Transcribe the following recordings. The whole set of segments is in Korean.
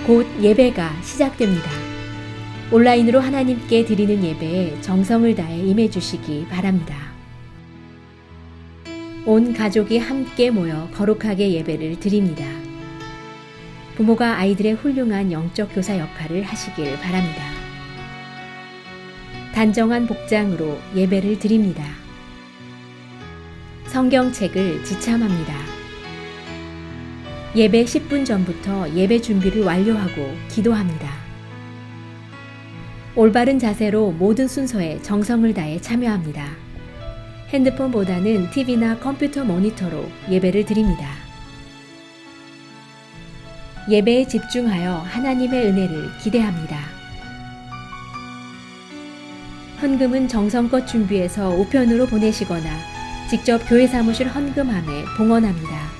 곧 예배가 시작됩니다. 온라인으로 하나님께 드리는 예배에 정성을 다해 임해 주시기 바랍니다. 온 가족이 함께 모여 거룩하게 예배를 드립니다. 부모가 아이들의 훌륭한 영적 교사 역할을 하시길 바랍니다. 단정한 복장으로 예배를 드립니다. 성경책을 지참합니다. 예배 10분 전부터 예배 준비를 완료하고 기도합니다. 올바른 자세로 모든 순서에 정성을 다해 참여합니다. 핸드폰보다는 TV나 컴퓨터 모니터로 예배를 드립니다. 예배에 집중하여 하나님의 은혜를 기대합니다. 헌금은 정성껏 준비해서 우편으로 보내시거나 직접 교회 사무실 헌금함에 봉헌합니다.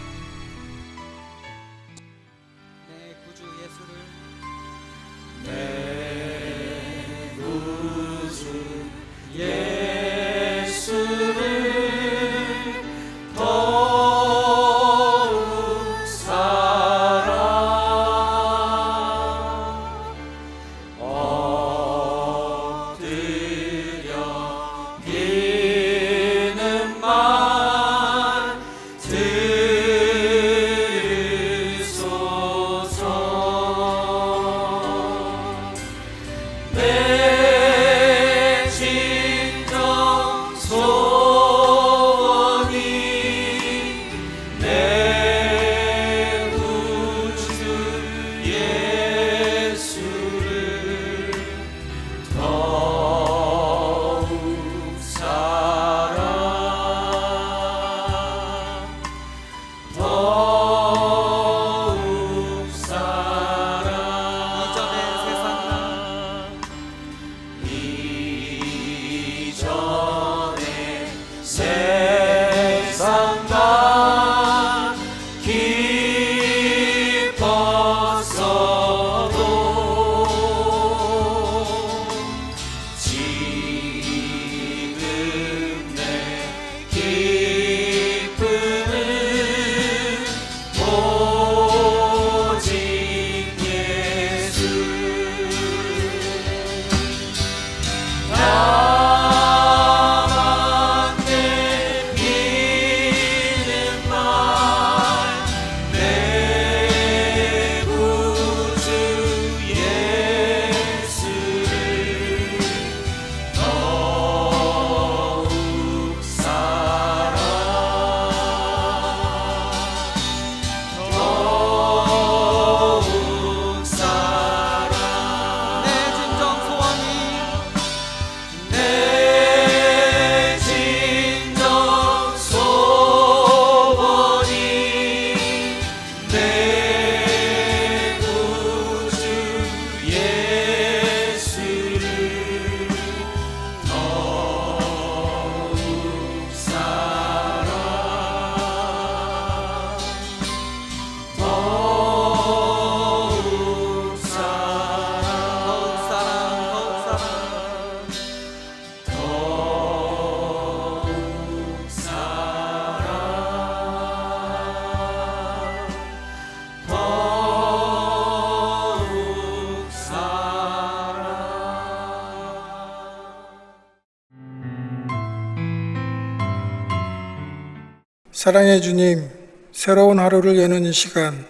사랑의 주님, 새로운 하루를 여는 이 시간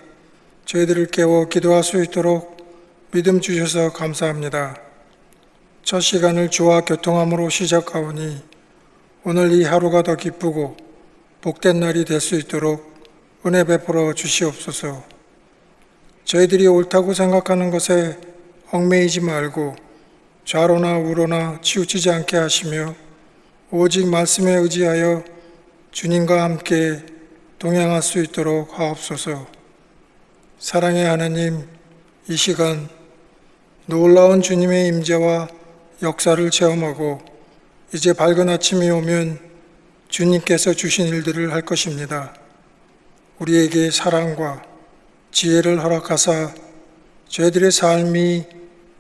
저희들을 깨워 기도할 수 있도록 믿음 주셔서 감사합니다. 첫 시간을 주와 교통함으로 시작하오니 오늘 이 하루가 더 기쁘고 복된 날이 될 수 있도록 은혜 베풀어 주시옵소서. 저희들이 옳다고 생각하는 것에 얽매이지 말고 좌로나 우로나 치우치지 않게 하시며 오직 말씀에 의지하여 주님과 함께 동행할 수 있도록 하옵소서. 사랑의 하나님, 이 시간 놀라운 주님의 임재와 역사를 체험하고 이제 밝은 아침이 오면 주님께서 주신 일들을 할 것입니다. 우리에게 사랑과 지혜를 허락하사 저희들의 삶이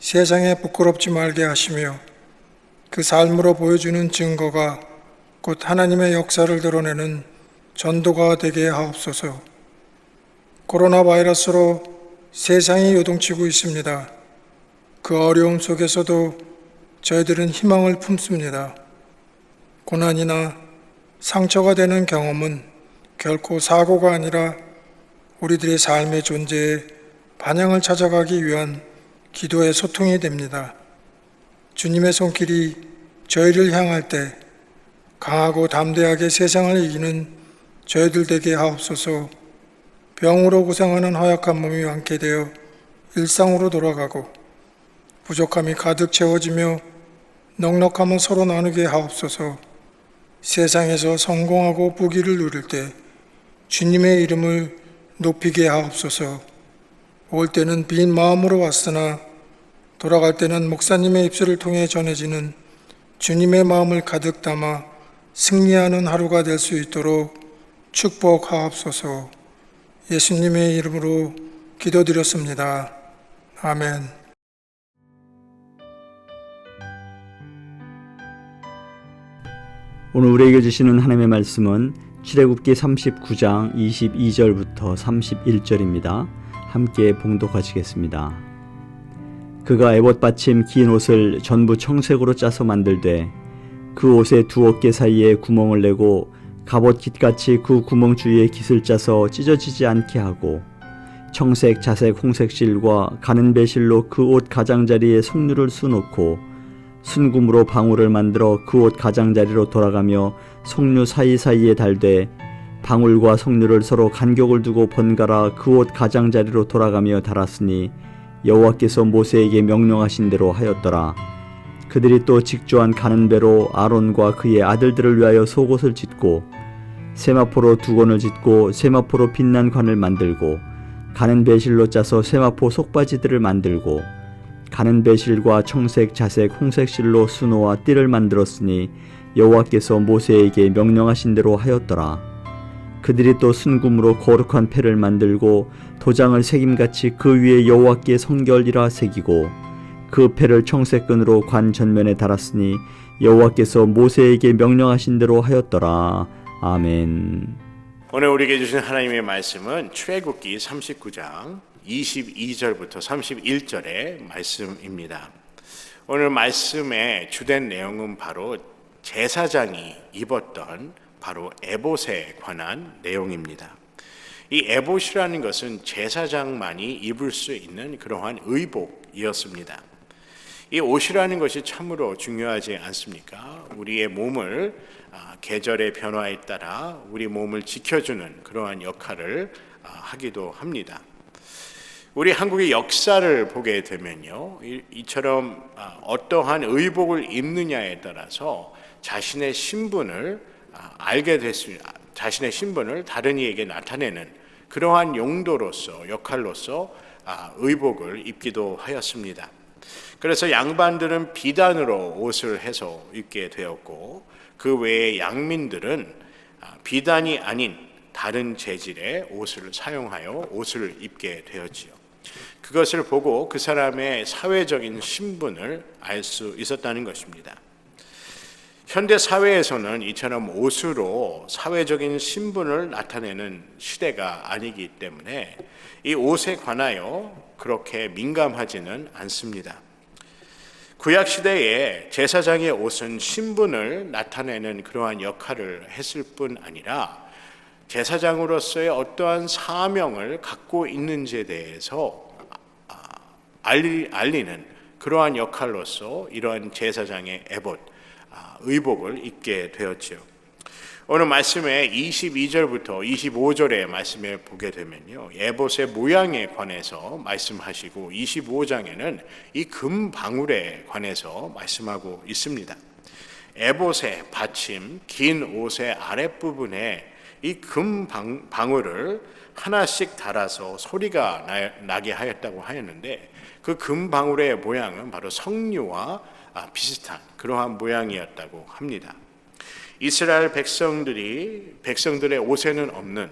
세상에 부끄럽지 말게 하시며 그 삶으로 보여주는 증거가 곧 하나님의 역사를 드러내는 전도가 되게 하옵소서. 코로나 바이러스로 세상이 요동치고 있습니다. 그 어려움 속에서도 저희들은 희망을 품습니다. 고난이나 상처가 되는 경험은 결코 사고가 아니라 우리들의 삶의 존재에 반향을 찾아가기 위한 기도의 소통이 됩니다. 주님의 손길이 저희를 향할 때 강하고 담대하게 세상을 이기는 저희들 되게 하옵소서. 병으로 고생하는 허약한 몸이 완쾌되어 일상으로 돌아가고 부족함이 가득 채워지며 넉넉함을 서로 나누게 하옵소서. 세상에서 성공하고 부귀를 누릴 때 주님의 이름을 높이게 하옵소서. 올 때는 빈 마음으로 왔으나 돌아갈 때는 목사님의 입술을 통해 전해지는 주님의 마음을 가득 담아 승리하는 하루가 될 수 있도록 축복하옵소서. 예수님의 이름으로 기도드렸습니다. 아멘. 오늘 우리에게 주시는 하나님의 말씀은 출애굽기 39장 22절부터 31절입니다. 함께 봉독하시겠습니다. 그가 에봇 받침 긴 옷을 전부 청색으로 짜서 만들되 그 옷의 두 어깨 사이에 구멍을 내고 갑옷 깃같이 그 구멍 주위에 깃을 짜서 찢어지지 않게 하고 청색, 자색, 홍색 실과 가는 배실로 그 옷 가장자리에 석류를 수놓고 순금으로 방울을 만들어 그 옷 가장자리로 돌아가며 석류 사이사이에 달되 방울과 석류를 서로 간격을 두고 번갈아 그 옷 가장자리로 돌아가며 달았으니 여호와께서 모세에게 명령하신 대로 하였더라. 그들이 또 직조한 가는 배로 아론과 그의 아들들을 위하여 속옷을 짓고 세마포로 두건을 짓고 세마포로 빛난 관을 만들고 가는 배실로 짜서 세마포 속바지들을 만들고 가는 배실과 청색, 자색, 홍색 실로 수노와 띠를 만들었으니 여호와께서 모세에게 명령하신 대로 하였더라. 그들이 또 순금으로 거룩한 패를 만들고 도장을 새김같이 그 위에 여호와께 성결이라 새기고 그 패를 청색끈으로 관 전면에 달았으니 여호와께서 모세에게 명령하신 대로 하였더라. 아멘. 오늘 우리에게 주신 하나님의 말씀은 출애굽기 39장 22절부터 31절의 말씀입니다. 오늘 말씀의 주된 내용은 바로 제사장이 입었던 바로 에봇에 관한 내용입니다. 이 에봇이라는 것은 제사장만이 입을 수 있는 그러한 의복이었습니다. 이 옷이라는 것이 참으로 중요하지 않습니까? 우리의 몸을 계절의 변화에 따라 우리 몸을 지켜주는 그러한 역할을 하기도 합니다. 우리 한국의 역사를 보게 되면요, 이처럼 어떠한 의복을 입느냐에 따라서 자신의 신분을 알게 됐습니다. 자신의 신분을 다른 이에게 나타내는 그러한 용도로서, 역할로서 의복을 입기도 하였습니다. 그래서 양반들은 비단으로 옷을 해서 입게 되었고, 그 외에 양민들은 비단이 아닌 다른 재질의 옷을 사용하여 옷을 입게 되었지요. 그것을 보고 그 사람의 사회적인 신분을 알 수 있었다는 것입니다. 현대 사회에서는 이처럼 옷으로 사회적인 신분을 나타내는 시대가 아니기 때문에 이 옷에 관하여 그렇게 민감하지는 않습니다. 구약 시대에 제사장의 옷은 신분을 나타내는 그러한 역할을 했을 뿐 아니라 제사장으로서의 어떠한 사명을 갖고 있는지에 대해서 알리는 그러한 역할로서 이러한 제사장의 에봇, 의복을 입게 되었지요. 오늘 말씀에 22절부터 25절의 말씀을 보게 되면요, 에봇의 모양에 관해서 말씀하시고 25장에는 이 금방울에 관해서 말씀하고 있습니다. 에봇의 받침, 긴 옷의 아랫부분에 이 금방울을 하나씩 달아서 소리가 나게 하였다고 하였는데, 그 금방울의 모양은 바로 석류와 비슷한 그러한 모양이었다고 합니다. 이스라엘 백성들의 옷에는 없는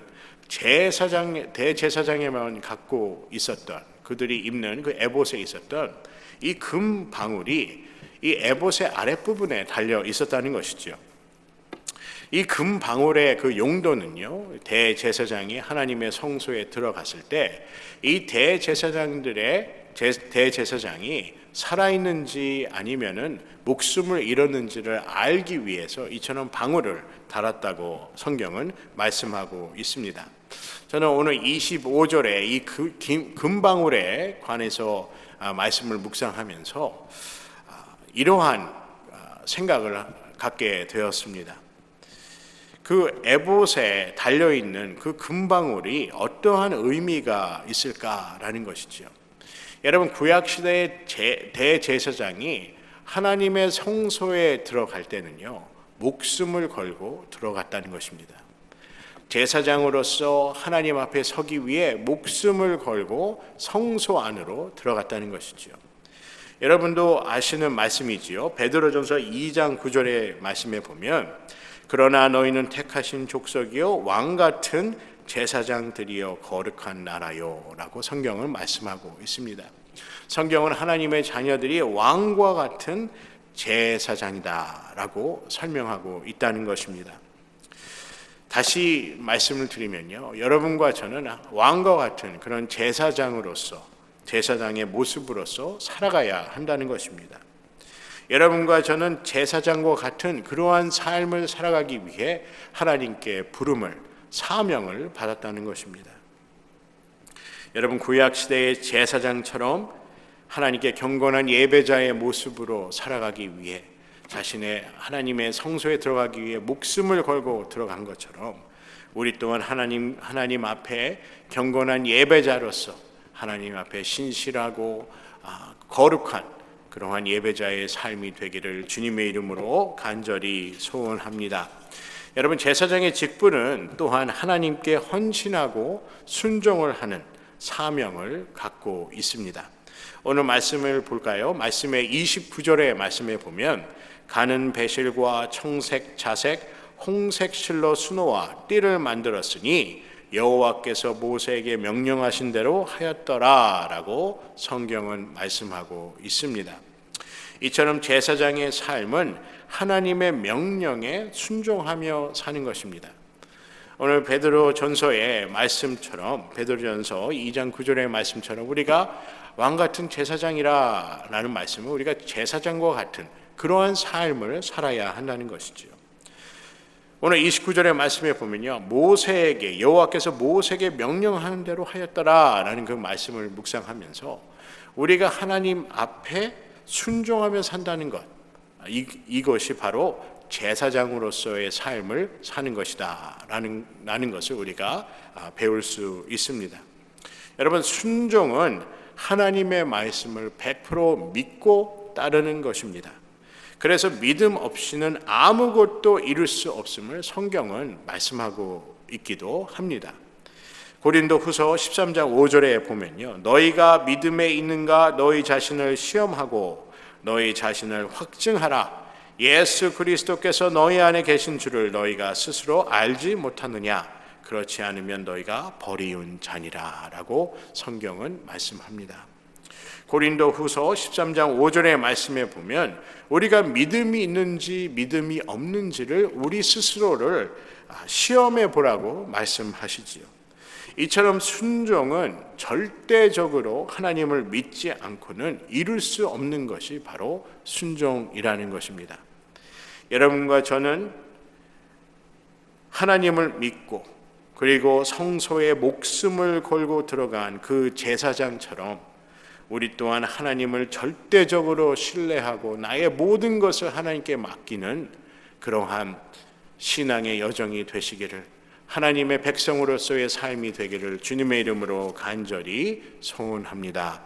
대제사장에만 갖고 있었던, 그들이 입는 그 에봇에 있었던 이 금방울이 이 에봇의 아랫부분에 달려 있었다는 것이죠. 이 금방울의 그 용도는요, 대제사장이 하나님의 성소에 들어갔을 때 이 대제사장이 살아있는지 아니면은 목숨을 잃었는지를 알기 위해서 이처럼 방울을 달았다고 성경은 말씀하고 있습니다. 저는 오늘 25절에 이 금방울에 관해서 말씀을 묵상하면서 이러한 생각을 갖게 되었습니다. 그 에봇에 달려있는 그 금방울이 어떠한 의미가 있을까라는 것이죠. 여러분, 구약시대의 대제사장이 하나님의 성소에 들어갈 때는요, 목숨을 걸고 들어갔다는 것입니다. 제사장으로서 하나님 앞에 서기 위해 목숨을 걸고 성소 안으로 들어갔다는 것이죠. 여러분도 아시는 말씀이지요. 베드로전서 2장 9절의 말씀에 보면 그러나 너희는 택하신 족속이요 왕같은 제사장들이여 거룩한 나라요 라고 성경은 말씀하고 있습니다. 성경은 하나님의 자녀들이 왕과 같은 제사장이다 라고 설명하고 있다는 것입니다. 다시 말씀을 드리면요, 여러분과 저는 왕과 같은 그런 제사장으로서, 제사장의 모습으로서 살아가야 한다는 것입니다. 여러분과 저는 제사장과 같은 그러한 삶을 살아가기 위해 하나님께 부름을, 사명을 받았다는 것입니다. 여러분, 구약시대의 제사장처럼 하나님께 경건한 예배자의 모습으로 살아가기 위해, 자신의 하나님의 성소에 들어가기 위해 목숨을 걸고 들어간 것처럼 우리 또한 하나님 앞에 경건한 예배자로서 하나님 앞에 신실하고 거룩한 그러한 예배자의 삶이 되기를 주님의 이름으로 간절히 소원합니다. 여러분, 제사장의 직분은 또한 하나님께 헌신하고 순종을 하는 사명을 갖고 있습니다. 오늘 말씀을 볼까요? 말씀의 29절의 말씀에 보면 가는 배실과 청색, 자색, 홍색 실로 수노와 띠를 만들었으니 여호와께서 모세에게 명령하신 대로 하였더라 라고 성경은 말씀하고 있습니다. 이처럼 제사장의 삶은 하나님의 명령에 순종하며 사는 것입니다. 오늘 베드로전서의 말씀처럼, 베드로전서 2장 9절의 말씀처럼 우리가 왕같은 제사장이라는 말씀은 우리가 제사장과 같은 그러한 삶을 살아야 한다는 것이죠. 오늘 29절의 말씀에 보면요, 모세에게, 여호와께서 모세에게 명령하는 대로 하였더라라는 그 말씀을 묵상하면서 우리가 하나님 앞에 순종하며 산다는 것, 이것이 바로 제사장으로서의 삶을 사는 것이다 라는 것을 우리가 배울 수 있습니다. 여러분, 순종은 하나님의 말씀을 100% 믿고 따르는 것입니다. 그래서 믿음 없이는 아무것도 이룰 수 없음을 성경은 말씀하고 있기도 합니다. 고린도후서 13장 5절에 보면요, 너희가 믿음에 있는가 너희 자신을 시험하고 너희 자신을 확증하라. 예수 그리스도께서 너희 안에 계신 줄을 너희가 스스로 알지 못하느냐. 그렇지 않으면 너희가 버리운 자니라 라고 성경은 말씀합니다. 고린도후서 13장 5절의 말씀에 보면 우리가 믿음이 있는지 믿음이 없는지를 우리 스스로를 시험해 보라고 말씀하시지요. 이처럼 순종은 절대적으로 하나님을 믿지 않고는 이룰 수 없는 것이 바로 순종이라는 것입니다. 여러분과 저는 하나님을 믿고 그리고 성소에 목숨을 걸고 들어간 그 제사장처럼 우리 또한 하나님을 절대적으로 신뢰하고 나의 모든 것을 하나님께 맡기는 그러한 신앙의 여정이 되시기를, 하나님의 백성으로서의 삶이 되기를 주님의 이름으로 간절히 소원합니다.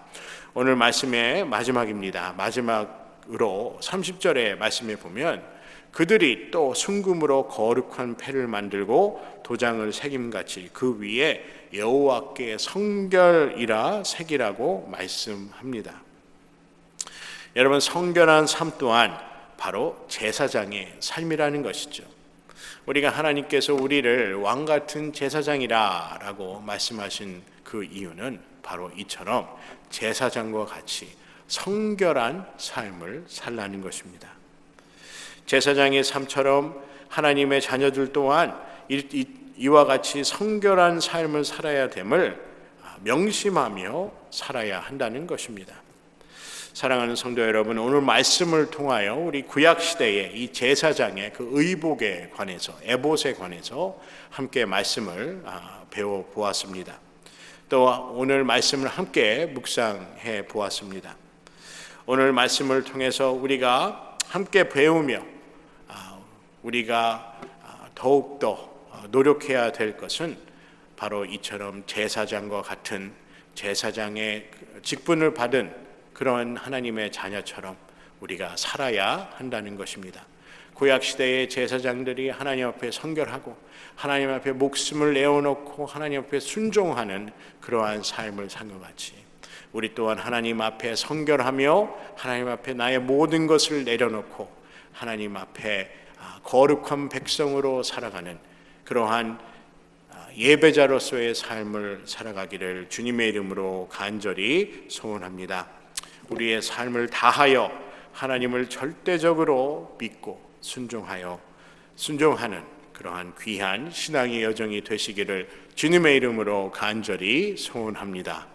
오늘 말씀의 마지막입니다. 마지막으로 30절의 말씀에 보면 그들이 또 순금으로 거룩한 패를 만들고 도장을 새김같이 그 위에 여호와께 성결이라 새기라고 말씀합니다. 여러분, 성결한 삶 또한 바로 제사장의 삶이라는 것이죠. 우리가 하나님께서 우리를 왕같은 제사장이라고 말씀하신 그 이유는 바로 이처럼 제사장과 같이 성결한 삶을 살라는 것입니다. 제사장의 삶처럼 하나님의 자녀들 또한 이와 같이 성결한 삶을 살아야 됨을 명심하며 살아야 한다는 것입니다. 사랑하는 성도 여러분, 오늘 말씀을 통하여 우리 구약 시대의 이 제사장의 그 의복에 관해서, 에봇에 관해서 함께 말씀을 배워 보았습니다. 또 오늘 말씀을 함께 묵상해 보았습니다. 오늘 말씀을 통해서 우리가 함께 배우며 우리가 더욱더 노력해야 될 것은 바로 이처럼 제사장과 같은 제사장의 직분을 받은 그런 하나님의 자녀처럼 우리가 살아야 한다는 것입니다. 구약시대의 제사장들이 하나님 앞에 성결하고 하나님 앞에 목숨을 내어놓고 하나님 앞에 순종하는 그러한 삶을 산 것 같이 우리 또한 하나님 앞에 성결하며 하나님 앞에 나의 모든 것을 내려놓고 하나님 앞에 거룩한 백성으로 살아가는 그러한 예배자로서의 삶을 살아가기를 주님의 이름으로 간절히 소원합니다. 우리의 삶을 다하여 하나님을 절대적으로 믿고 순종하는 그러한 귀한 신앙의 여정이 되시기를 주님의 이름으로 간절히 소원합니다.